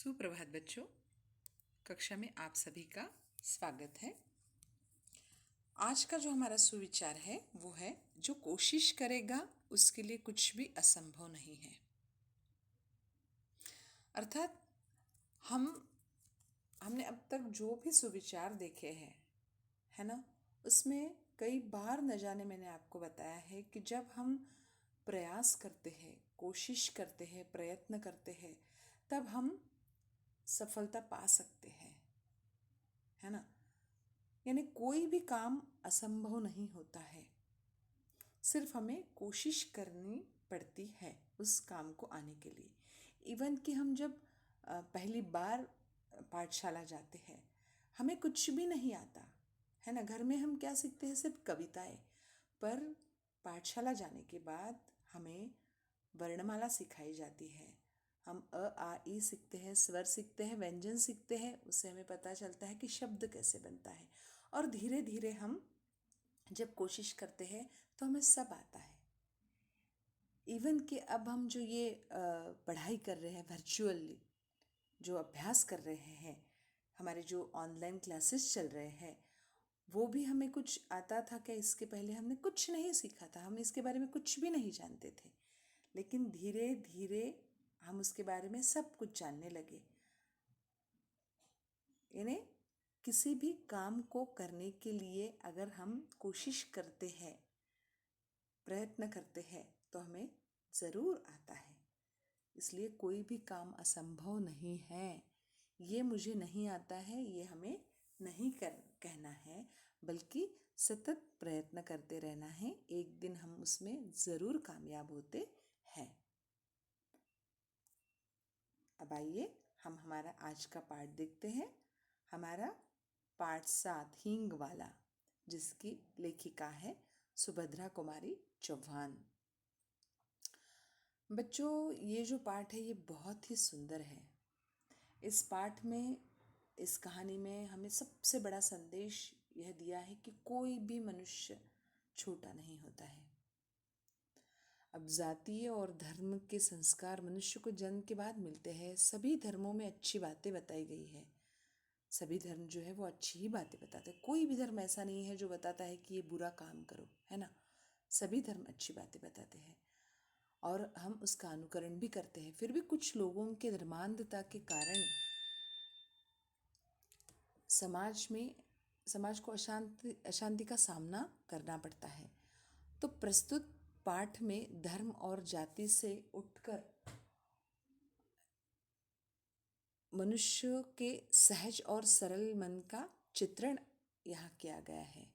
सुप्रभात बच्चों। कक्षा में आप सभी का स्वागत है। आज का जो हमारा सुविचार है वो है, जो कोशिश करेगा उसके लिए कुछ भी असंभव नहीं है। अर्थात हमने अब तक जो भी सुविचार देखे हैं, है ना, उसमें कई बार न जाने मैंने आपको बताया है कि जब हम प्रयास करते हैं, कोशिश करते हैं, प्रयत्न करते हैं, तब हम सफलता पा सकते हैं, है ना। यानी कोई भी काम असंभव नहीं होता है, सिर्फ हमें कोशिश करनी पड़ती है उस काम को आने के लिए। इवन कि हम जब पहली बार पाठशाला जाते हैं, हमें कुछ भी नहीं आता है ना। घर में हम क्या सीखते हैं, सिर्फ कविताएं। पर पाठशाला जाने के बाद हमें वर्णमाला सिखाई जाती है। हम अ आ ई सीखते हैं, स्वर सीखते हैं, व्यंजन सीखते हैं। उससे हमें पता चलता है कि शब्द कैसे बनता है। और धीरे धीरे हम जब कोशिश करते हैं तो हमें सब आता है। इवन कि अब हम जो ये पढ़ाई कर रहे हैं, वर्चुअली जो अभ्यास कर रहे हैं, हमारे जो ऑनलाइन क्लासेस चल रहे हैं, वो भी हमें कुछ आता था क्या? इसके पहले हमने कुछ नहीं सीखा था, हम इसके बारे में कुछ भी नहीं जानते थे। लेकिन धीरे धीरे हम उसके बारे में सब कुछ जानने लगे। यानी किसी भी काम को करने के लिए अगर हम कोशिश करते हैं, प्रयत्न करते हैं, तो हमें ज़रूर आता है। इसलिए कोई भी काम असंभव नहीं है। ये मुझे नहीं आता है, ये हमें नहीं कहना है, बल्कि सतत प्रयत्न करते रहना है। एक दिन हम उसमें ज़रूर कामयाब होते हैं। अब आइए हम हमारा आज का पाठ देखते हैं। हमारा पाठ 7 हींग वाला, जिसकी लेखिका है सुभद्रा कुमारी चौहान। बच्चों, ये जो पाठ है ये बहुत ही सुंदर है। इस पाठ में, इस कहानी में हमें सबसे बड़ा संदेश यह दिया है कि कोई भी मनुष्य छोटा नहीं होता है। अब जातीय और धर्म के संस्कार मनुष्य को जन्म के बाद मिलते हैं। सभी धर्मों में अच्छी बातें बताई गई है। सभी धर्म जो है वो अच्छी ही बातें बताते हैं। कोई भी धर्म ऐसा नहीं है जो बताता है कि ये बुरा काम करो, है ना। सभी धर्म अच्छी बातें बताते हैं और हम उसका अनुकरण भी करते हैं। फिर भी कुछ लोगों के धर्मांधता के कारण समाज को अशांति का सामना करना पड़ता है। तो प्रस्तुत पाठ में धर्म और जाति से उठकर मनुष्य के सहज और सरल मन का चित्रण यहाँ किया गया है।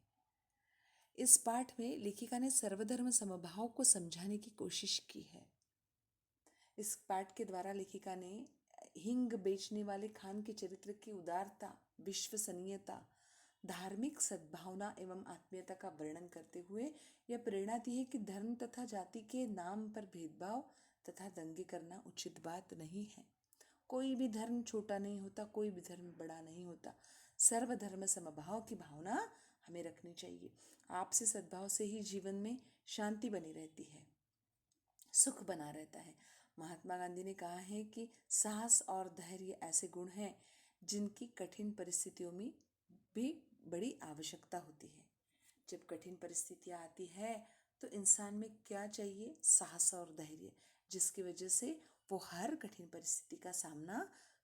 इस पाठ में लेखिका ने सर्वधर्म समभाव को समझाने की कोशिश की है। इस पाठ के द्वारा लेखिका ने हिंग बेचने वाले खान के चरित्र की उदारता, विश्वसनीयता, धार्मिक सद्भावना एवं आत्मीयता का वर्णन करते हुए यह प्रेरणा दी है कि धर्म तथा जाति के नाम पर भेदभाव तथा दंगे करना उचित बात नहीं है। कोई भी धर्म छोटा नहीं होता, कोई भी धर्म बड़ा नहीं होता। सर्वधर्म समभाव की भावना हमें रखनी चाहिए। आपसी सद्भाव से ही जीवन में शांति बनी रहती है, सुख बना रहता है। महात्मा गांधी ने कहा है कि साहस और धैर्य ऐसे गुण हैं जिनकी कठिन परिस्थितियों में भी बड़ी आवश्यकता होती है। जब कठिन परिस्थितियाँ आती है तो इंसान में क्या चाहिए? साहस और धैर्य, जिसकी वजह से वो हर कठिन परिस्थिति का सामना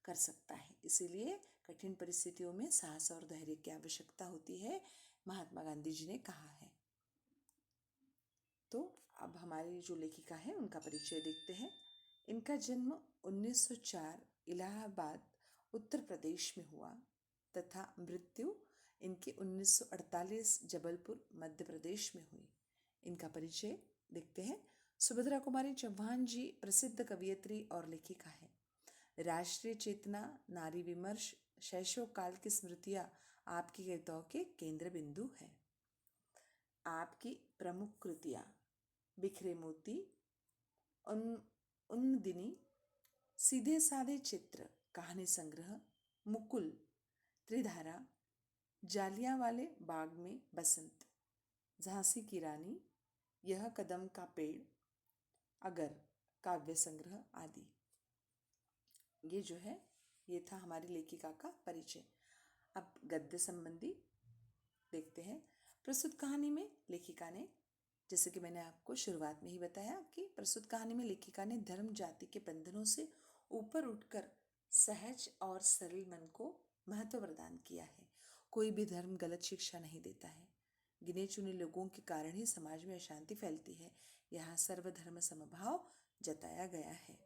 कर सकता है। इसीलिए कठिन परिस्थितियों में साहस और धैर्य की आवश्यकता होती है, महात्मा गांधी जी ने कहा है। तो अब हमारी जो लेखिका है उनका परिचय देखते हैं। इनका जन्म 1904 इलाहाबाद उत्तर प्रदेश में हुआ तथा मृत्यु इनकी 1948 जबलपुर मध्य प्रदेश में हुई। इनका परिचय देखते हैं। सुभद्रा कुमारी चौहान जी प्रसिद्ध कवयित्री और लेखिका है। राष्ट्रीय चेतना, नारी विमर्श, शैशव काल की स्मृतियाँ आपकी कविताओं के केंद्र बिंदु हैं। आपकी प्रमुख कृतियाँ बिखरे मोती, उन्नदिनी, सीधे साधे चित्र, कहानी संग्रह, मुकुल, त्रिधारा, जालियांवाले बाग में बसंत, झांसी की रानी, यह कदम का पेड़, अगर, काव्य संग्रह आदि। ये जो है ये था हमारी लेखिका का परिचय। अब गद्य संबंधी देखते हैं। प्रस्तुत कहानी में लेखिका ने, जैसे कि मैंने आपको शुरुआत में ही बताया कि प्रस्तुत कहानी में लेखिका ने धर्म जाति के बंधनों से ऊपर उठकर सहज और सरल मन को महत्व प्रदान किया है। कोई भी धर्म गलत शिक्षा नहीं देता है। गिने चुने लोगों के कारण ही समाज में अशांति फैलती है। यहाँ सर्वधर्म समभाव जताया गया है।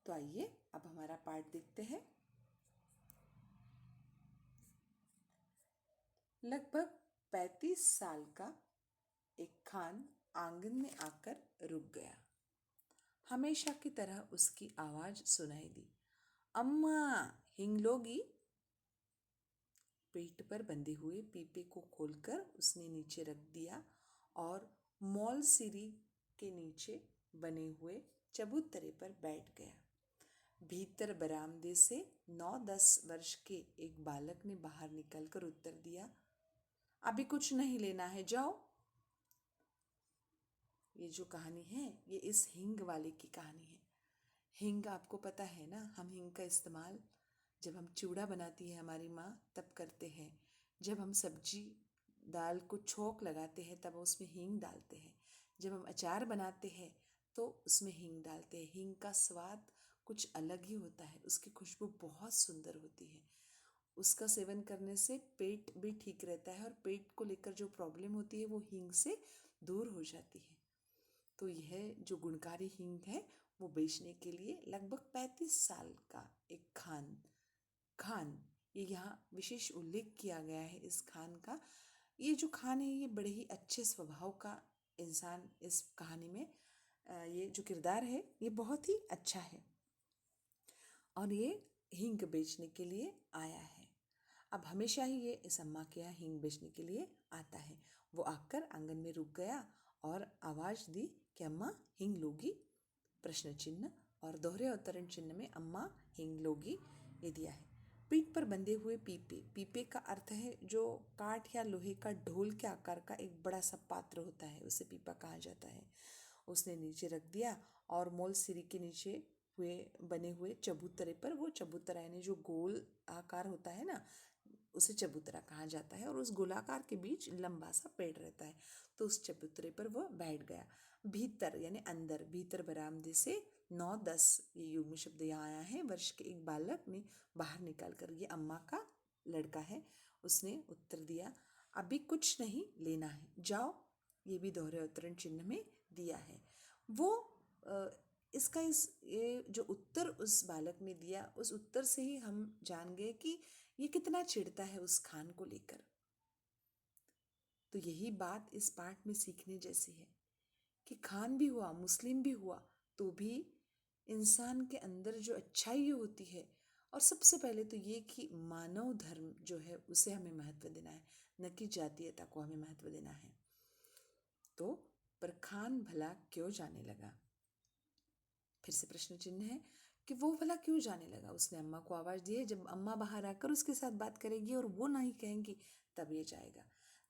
तो आइए अब हमारा पाठ देखते हैं। लगभग 35 साल का एक खान आंगन में आकर रुक गया। हमेशा की तरह उसकी आवाज सुनाई दी, अम्मा हिंग लोगी? पेट पर बंधे हुए पीपे को खोलकर उसने नीचे रख दिया और मॉल सीढ़ी के नीचे बने हुए चबूतरे पर बैठ गया। भीतर बरामदे से 9-10 वर्ष के एक बालक ने बाहर निकलकर उत्तर दिया, अभी कुछ नहीं लेना है, जाओ। ये जो कहानी है ये इस हिंग वाले की कहानी है। हिंग आपको पता है ना, हम हिंग का इस्तेमाल जब हम चूड़ा बनाती है हमारी माँ तब करते हैं। जब हम सब्जी दाल को छोंक लगाते हैं तब उसमें हींग डालते हैं। जब हम अचार बनाते हैं तो उसमें हींग डालते हैं। हींग का स्वाद कुछ अलग ही होता है, उसकी खुशबू बहुत सुंदर होती है। उसका सेवन करने से पेट भी ठीक रहता है और पेट को लेकर जो प्रॉब्लम होती है वो हींग से दूर हो जाती है। तो यह जो गुणकारी हींग है वो बेचने के लिए लगभग 35 साल का एक खान ये यहाँ विशेष उल्लेख किया गया है इस खान का। ये जो खान है ये बड़े ही अच्छे स्वभाव का इंसान इस कहानी में, ये जो किरदार है ये बहुत ही अच्छा है और ये हींग बेचने के लिए आया है। अब हमेशा ही ये इस अम्मा के यहाँ हींग बेचने के लिए आता है। वो आकर आंगन में रुक गया और आवाज़ दी कि अम्मा हींग लोगी? प्रश्न चिन्ह और दोहरे अवतरण चिन्ह में अम्मा हींग लोगी ये दिया है। पीठ पर बंधे हुए पीपे, पीपे का अर्थ है जो काठ या लोहे का ढोल के आकार का एक बड़ा सा पात्र होता है, उसे पीपा कहा जाता है। उसने नीचे रख दिया और मोल सीढ़ी के नीचे बने हुए चबूतरे पर, वो चबूतरा यानी जो गोल आकार होता है ना उसे चबूतरा कहा जाता है और उस गोलाकार के बीच लंबा सा पेड़ रहता है, तो उस चबूतरे पर वह बैठ गया। भीतर यानी अंदर, भीतर बरामदे से 9-10 ये युग्म शब्द यहाँ आया है। वर्ष के एक बालक ने बाहर निकाल कर, ये अम्मा का लड़का है, उसने उत्तर दिया, अभी कुछ नहीं लेना है, जाओ। ये भी दोहरे अवतरण चिन्ह में दिया है। वो ये जो उत्तर उस बालक ने दिया, उस उत्तर से ही हम जान गए कि ये कितना चिढ़ता है उस खान को लेकर। तो यही बात इस पाठ में सीखने जैसी है कि खान भी हुआ, मुस्लिम भी हुआ, तो भी इंसान के अंदर जो अच्छाई होती है, और सबसे पहले तो ये कि मानव धर्म जो है उसे हमें महत्व देना है, न कि जातीयता को हमें महत्व देना है। तो पर खान भला क्यों जाने लगा? फिर से प्रश्न चिन्ह है कि वो भला क्यों जाने लगा। उसने अम्मा को आवाज़ दी है, जब अम्मा बाहर आकर उसके साथ बात करेगी और वो नहीं कहेंगी तब ये जाएगा।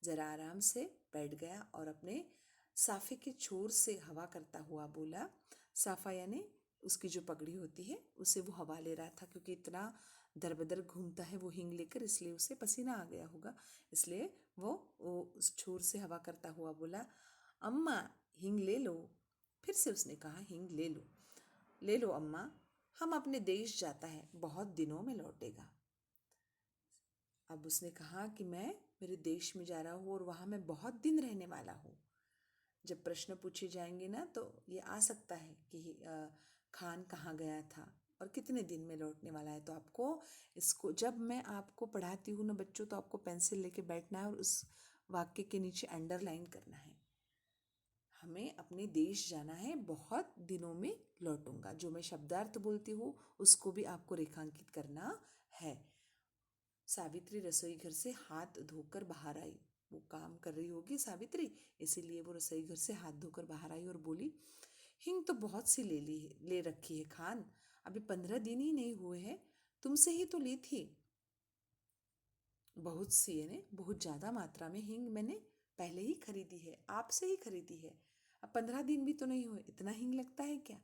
ज़रा आराम से बैठ गया और अपने साफे के छोर से हवा करता हुआ बोला। साफा यानी उसकी जो पगड़ी होती है उसे वो हवा ले रहा था, क्योंकि इतना दरबदर घूमता है वो हींग लेकर, इसलिए उसे पसीना आ गया होगा, इसलिए वो उस छोर से हवा करता हुआ बोला, अम्मा हींग ले लो। फिर से उसने कहा, हींग ले लो अम्मा, हम अपने देश जाता है, बहुत दिनों में लौटेगा। अब उसने कहा कि मैं मेरे देश में जा रहा हूँ और वहाँ मैं बहुत दिन रहने वाला हूँ। जब प्रश्न पूछे जाएंगे ना तो ये आ सकता है कि खान कहाँ गया था और कितने दिन में लौटने वाला है। तो आपको इसको, जब मैं आपको पढ़ाती हूँ ना बच्चों, तो आपको पेंसिल लेके बैठना है और उस वाक्य के नीचे अंडरलाइन करना है। हमें अपने देश जाना है, बहुत दिनों में लौटूंगा। जो मैं शब्दार्थ बोलती हूँ उसको भी आपको रेखांकित करना है। सावित्री रसोई घर से हाथ धोकर बाहर आई। वो काम कर रही होगी सावित्री, इसीलिए वो रसोई घर से हाथ धोकर बाहर आई और बोली, हिंग तो बहुत सी ले रखी है खान, अभी 15 दिन ही नहीं हुए हैं, तुमसे ही तो ली थी। बहुत सी यानी बहुत ज़्यादा मात्रा में हिंग मैंने पहले ही खरीदी है, आपसे ही खरीदी है। अब 15 दिन भी तो नहीं हुए, इतना हिंग लगता है क्या,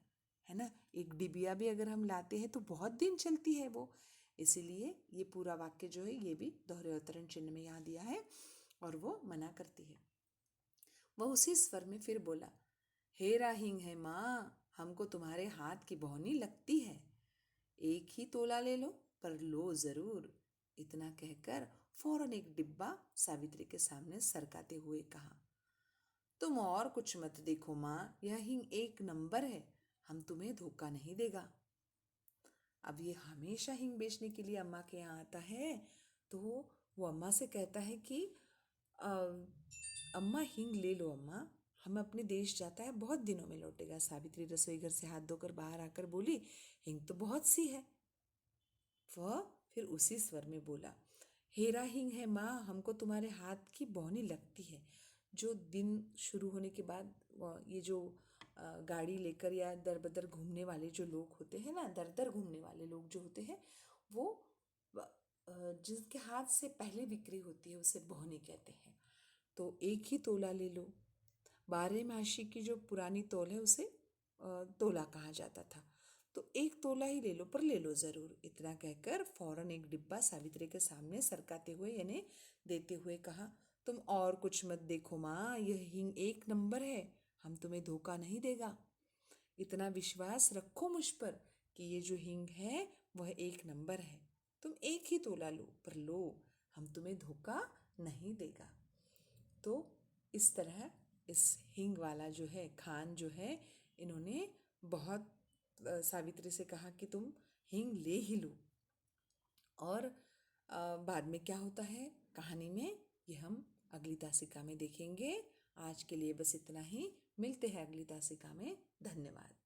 है ना। एक डिबिया भी अगर हम लाते हैं तो बहुत दिन चलती है वो। इसीलिए ये पूरा वाक्य जो है ये भी दोहरे अवतरण चिन्ह में यहाँ दिया है और वो मना करती है। वह उसी स्वर में फिर बोला, हेरा हिंग है माँ, हमको तुम्हारे हाथ की बौनी लगती है। एक ही तोला ले लो, पर लो जरूर। इतना कहकर फौरन एक डिब्बा सावित्री के सामने सरकाते हुए कहा, तुम और कुछ मत देखो माँ, यह हिंग एक नंबर है, हम तुम्हें धोखा नहीं देगा। अब ये हमेशा हिंग बेचने के लिए अम्मा के यहाँ आता है, तो वो अम्मा से कहता है कि "अ, अम्मा हिंग ले लो अम्मा, हम अपने देश जाता है, बहुत दिनों में लौटेगा। सावित्री रसोई घर से हाथ धोकर बाहर आकर बोली, हिंग तो बहुत सी है। वह फिर उसी स्वर में बोला, हेरा हिंग है माँ, हमको तुम्हारे हाथ की बौनी लगती है। जो दिन शुरू होने के बाद ये जो गाड़ी लेकर या दर बदर घूमने वाले जो लोग होते हैं ना, दर दर घूमने वाले लोग जो होते हैं, वो जिनके हाथ से पहले बिक्री होती है उसे बौनी कहते हैं। तो एक ही तोला ले लो। 12 की जो पुरानी तौल है उसे तोला कहा जाता था। तो एक तोला ही ले लो, पर ले लो ज़रूर। इतना कहकर फौरन एक डिब्बा सावित्री के सामने सरकाते हुए यानी देते हुए कहा, तुम और कुछ मत देखो माँ, यह हिंग एक नंबर है, हम तुम्हें धोखा नहीं देगा। इतना विश्वास रखो मुझ पर कि ये जो हिंग है वह एक नंबर है। तुम एक ही तोला लो, पर लो, हम तुम्हें धोखा नहीं देगा। तो इस तरह इस हिंग वाला जो है खान जो है, इन्होंने बहुत सावित्री से कहा कि तुम हिंग ले ही लो। और बाद में क्या होता है कहानी में, ये हम अगली तासिका में देखेंगे। आज के लिए बस इतना ही, मिलते हैं अगली तासिका में। धन्यवाद।